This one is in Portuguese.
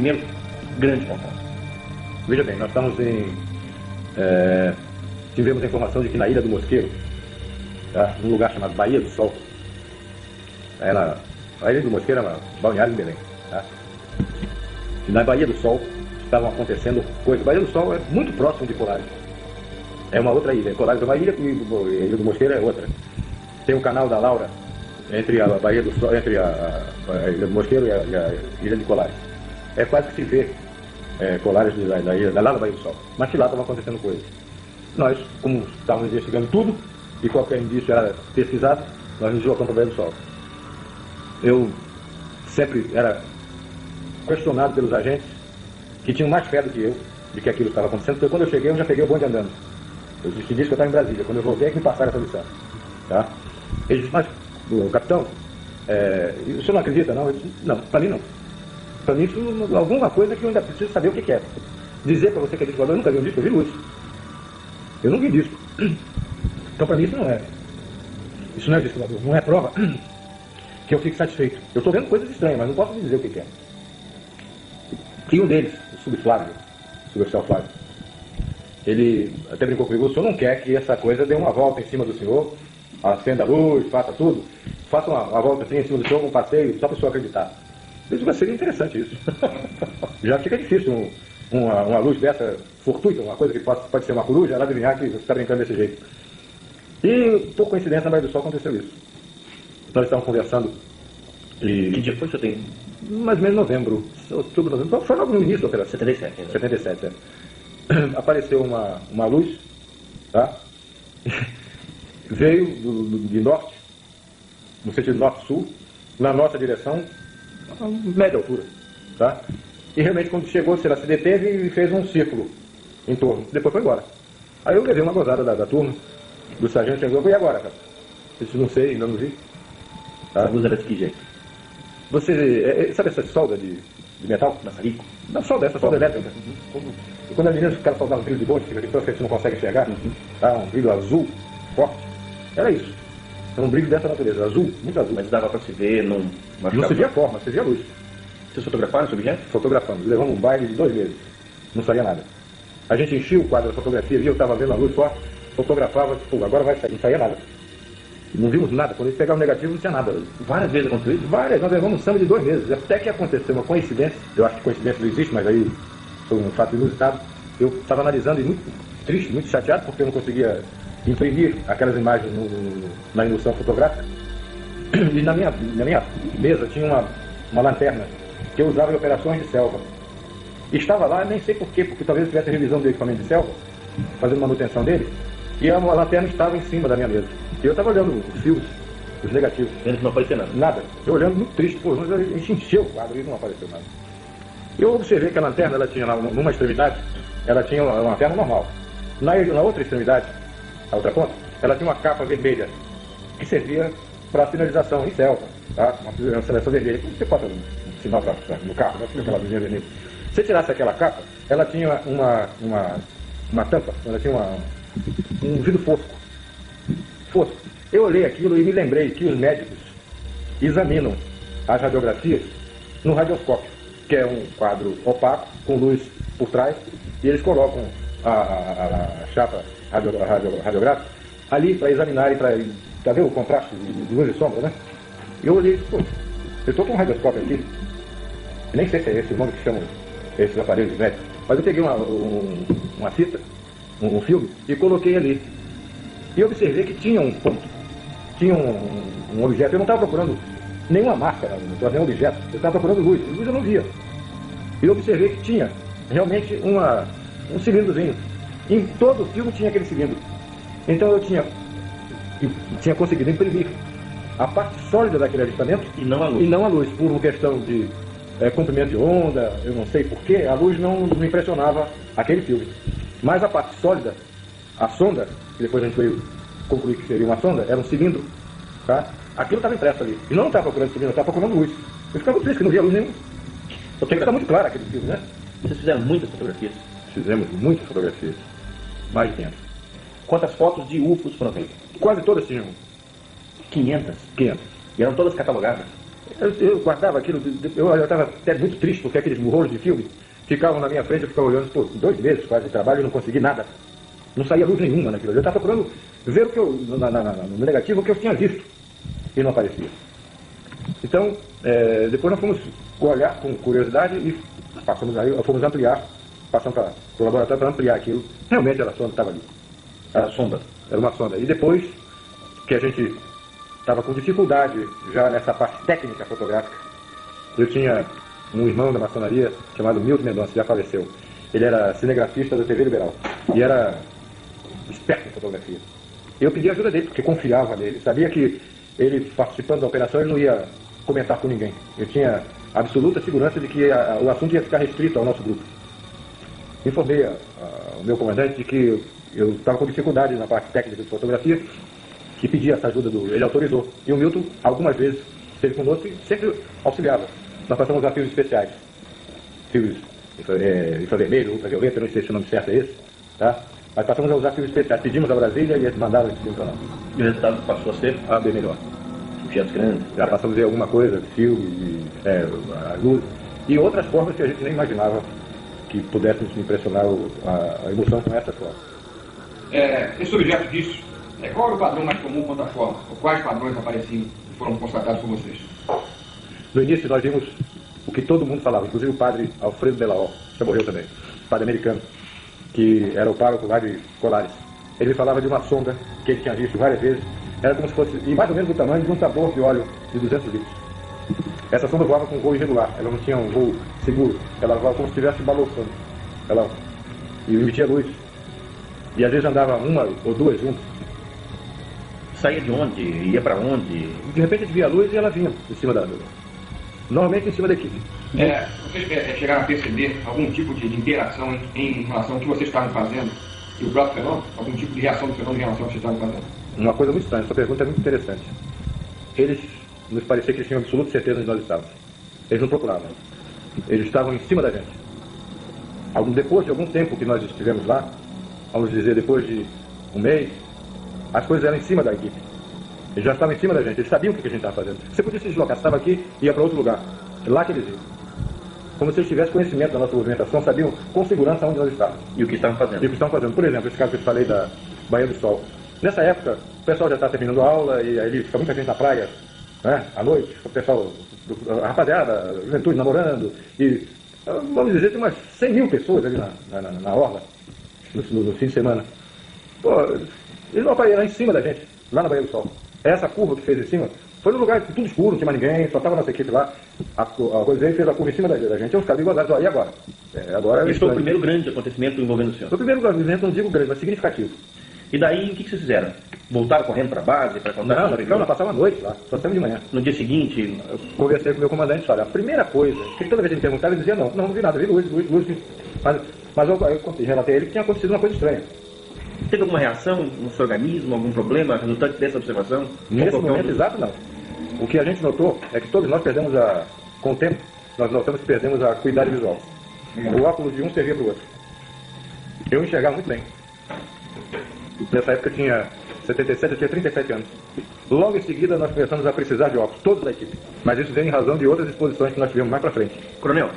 primeiro grande contato. Veja bem, nós estamos tivemos a informação de que na Ilha do Mosqueiro, tá, num lugar chamado Baía do Sol, a Ilha do Mosqueiro é uma balneário em Belém, tá? E na Baía do Sol estavam acontecendo coisas. Baía do Sol é muito próximo de Colares. É uma outra ilha. Colares é uma ilha e a Ilha do Mosqueiro é outra. Tem o canal da Laura entre a Baía do Sol, entre a Ilha do Mosqueiro e a Ilha de Colares. É quase que se vê Colares da ilha, lá da Baía do Sol. Mas que lá estavam acontecendo coisas. Nós, como estávamos investigando tudo, e qualquer indício era pesquisado, nós nos deslocamos para a Baía do Sol. Eu sempre era questionado pelos agentes, que tinham mais fé do que eu, de que aquilo estava acontecendo, porque quando eu cheguei, eu já peguei o bonde andando. Eu disse que eu estava em Brasília. Quando eu voltei, é que me passaram essa missão. Tá? Ele disse, mas, capitão, o senhor não acredita, não? Eu disse, não, para mim não. Para mim, isso alguma coisa que eu ainda preciso saber o que é. Dizer para você que é disco, eu nunca vi um disco, eu vi luz. Eu não vi disco. Então, para mim, isso não é disco, não é prova que eu fique satisfeito. Eu estou vendo coisas estranhas, mas não posso dizer o que é. E um deles, o suboficial Flávio, ele até brincou comigo, o senhor não quer que essa coisa dê uma volta em cima do senhor, acenda a luz, faça tudo, faça uma volta assim em cima do senhor, um passeio, só para o senhor acreditar. Eu disse, seria interessante isso. Já fica difícil uma luz dessa fortuita, uma coisa que pode ser uma coruja, ela adivinhar que você está brincando desse jeito. E, por coincidência, na Baía do Sol aconteceu isso. Nós estávamos conversando e... Que dia foi, senhor? Tem mais ou menos novembro, outubro, novembro. Foi logo no início da operação. 77. Né? 77, Apareceu uma luz, tá? Veio de norte, no sentido norte-sul, na nossa direção, a média altura, tá? E realmente quando chegou, ela se deteve e fez um círculo em torno. Depois foi embora. Aí eu levei uma gozada da turma, do sargento, chegou, e agora, cara? Eu disse, não sei, ainda não vi. Tá? A luz era de que jeito? Você sabe essa solda de metal? Maçarico? Não, solda, essa solda elétrica. E quando as meninas ficaram soldando um brilho de bonde, fica aqui, você não consegue enxergar, tá? Um brilho azul, forte. Era isso. Era um brilho dessa natureza, azul, muito azul. Mas dava para se ver, não se via a forma, se via a luz. Vocês fotografaram esse objeto? Fotografamos. Levamos um baile de 2 meses. Não saía nada. A gente enchia o quadro da fotografia, via, eu estava vendo a luz forte, fotografava, agora vai sair, não saía nada. Não vimos nada. Quando eles pegavam o negativo, não tinha nada. Várias vezes aconteceu isso? Várias. Nós levamos um samba de 2 meses. Até que aconteceu uma coincidência. Eu acho que coincidência não existe, mas aí foi um fato inusitado. Eu estava analisando e muito triste, muito chateado, porque eu não conseguia imprimir aquelas imagens na indução fotográfica. E na minha mesa tinha uma lanterna que eu usava em operações de selva. E estava lá, nem sei porquê, porque talvez eu tivesse revisão do equipamento de selva, fazendo manutenção dele, e a lanterna estava em cima da minha mesa. E eu estava olhando os filmes, os negativos. Vendo que não apareceu nada? Nada. Eu olhando muito triste, a gente encheu o quadro e não apareceu nada. Eu observei que a lanterna, ela tinha numa extremidade, ela tinha uma lanterna normal. Na outra extremidade, a outra ponta, ela tinha uma capa vermelha, que servia para sinalização em selva, tá? Uma sinalização vermelha. Como você bota um sinal no carro, né? Aquela luzinha vermelha. Se você tirasse aquela capa, ela tinha uma tampa, ela tinha um vidro fosco. Eu olhei aquilo e me lembrei que os médicos examinam as radiografias no radioscópio, que é um quadro opaco, com luz por trás, e eles colocam a chapa radiográfica ali para examinar e para ver o contraste de luz e sombra, né? Eu olhei e disse, pô, eu estou com um radioscópio aqui, nem sei se é esse o nome que chamam esses aparelhos médicos, mas eu peguei uma fita, um filme, e coloquei ali. E eu observei que tinha um ponto, tinha um objeto. Eu não estava procurando nenhuma marca, nenhum objeto. Eu estava procurando luz. Luz eu não via. E eu observei que tinha realmente um cilindrozinho. Em todo o filme tinha aquele cilindro. Então eu tinha conseguido imprimir a parte sólida daquele avistamento e não a luz. Por uma questão de comprimento de onda, eu não sei porquê, a luz não me impressionava aquele filme. Mas a parte sólida, a sonda, que depois a gente veio concluir que seria uma sonda, era um cilindro, tá? Aquilo estava impresso ali. E não estava procurando cilindro, eu estava procurando luz. Eu ficava triste, que não via luz nenhuma. Porque está muito claro aquele filme, né? Vocês fizeram muitas fotografias? Fizemos muitas fotografias. Mais de 500. Quantas fotos de UFOs foram feitas? Quase todas tinham. 500? 500. E eram todas catalogadas? Eu guardava aquilo, eu estava até muito triste, porque aqueles rolos de filme ficavam na minha frente, eu ficava olhando por 2 meses quase de trabalho e não consegui nada. Não saía luz nenhuma naquilo. Eu estava procurando ver o que eu, no negativo, o que eu tinha visto. E não aparecia. Então, depois nós fomos olhar com curiosidade e fomos ampliar, passamos para o laboratório para ampliar aquilo. Realmente era a sonda que estava ali. Era sonda. Era uma sonda. E depois que a gente estava com dificuldade já nessa parte técnica fotográfica, eu tinha um irmão da maçonaria chamado Milton Mendonça, já faleceu. Ele era cinegrafista da TV Liberal e era esperto em fotografia. Eu pedi ajuda dele, porque confiava nele. Sabia que ele, participando da operação, ele não ia comentar com ninguém. Eu tinha absoluta segurança de que o assunto ia ficar restrito ao nosso grupo. Informei ao meu comandante de que eu estava com dificuldade na parte técnica de fotografia e pedi essa ajuda ele autorizou. E o Milton, algumas vezes, esteve conosco e sempre auxiliava. Nós passamos a fios especiais. Fios infravermelho, ultravioleta, não sei se o nome certo é esse, tá? Mas passamos a usar fios especiais. Pedimos a Brasília e eles mandaram esse filme para nós. E o resultado passou a ser Bem melhor. objetos grandes. Já passamos a ver alguma coisa, fio, a luz, e outras formas que a gente nem imaginava que pudéssemos impressionar a emoção com essa forma. Esse objeto disso, qual era o padrão mais comum quanto à forma? Ou quais padrões apareciam e foram constatados por vocês? No início nós vimos o que todo mundo falava, inclusive o padre Alfredo Belaó, que morreu também, padre americano, que era o pároco lá de Colares. Ele me falava de uma sonda que ele tinha visto várias vezes, era como se fosse, e mais ou menos do tamanho de um tambor de óleo de 200 litros. Essa sonda voava com um voo irregular, ela não tinha um voo seguro, ela voava como se estivesse balançando. E emitia luz. E às vezes andava uma ou duas juntas. Saía de onde? Ia para onde? De repente a gente via a luz e ela vinha em cima normalmente em cima da equipe. Vocês chegaram a perceber algum tipo de interação em relação ao que vocês estavam fazendo e o próprio fenômeno? Algum tipo de reação do fenômeno em relação ao que vocês estavam fazendo? Uma coisa muito estranha, essa pergunta é muito interessante. Eles nos parecia que eles tinham absoluta certeza de nós estávamos. Eles não procuravam. Eles estavam em cima da gente. Depois de algum tempo que nós estivemos lá, vamos dizer depois de um mês, as coisas eram em cima da equipe. Eles já estavam em cima da gente, eles sabiam o que a gente estava fazendo. Você podia se deslocar, você estava aqui e ia para outro lugar. Lá que eles iam. Como se eles tivessem conhecimento da nossa movimentação, sabiam com segurança onde nós estávamos. E o que estavam fazendo? E o que estavam fazendo. Por exemplo, esse caso que eu te falei da Baía do Sol. Nessa época, o pessoal já está terminando a aula e aí fica muita gente na praia, né? À noite, o pessoal, a rapaziada, a juventude namorando. E vamos dizer, tem umas 100 mil pessoas ali na orla, no fim de semana. Pô, eles não apareceram em cima da gente, lá na Baía do Sol. Essa curva que fez em cima foi num lugar tudo escuro, não tinha mais ninguém, só estava nossa equipe lá. A coisa aí fez a curva em cima da gente. Eu ficava igual, e agora? Esse foi o primeiro grande acontecimento envolvendo o senhor? Foi o primeiro grande acontecimento, não digo grande, mas significativo. E daí, o que vocês fizeram? Voltaram correndo para a base? Nós passávamos a noite lá, só saímos de manhã. No dia seguinte? Eu conversei com o meu comandante, olha, a primeira coisa, que toda vez que ele perguntava, ele dizia não vi nada, vi luz. Mas eu relatei a ele que tinha acontecido uma coisa estranha. Teve alguma reação no seu organismo, algum problema resultante dessa observação? Nesse momento exato, não. O que a gente notou é que todos nós perdemos com o tempo, nós notamos que perdemos a acuidade visual. O óculos de um servia para o outro. Eu enxergava muito bem. Nessa época eu tinha 77, eu tinha 37 anos. Logo em seguida nós começamos a precisar de óculos, todos da equipe. Mas isso veio em razão de outras exposições que nós tivemos mais para frente. Coronel,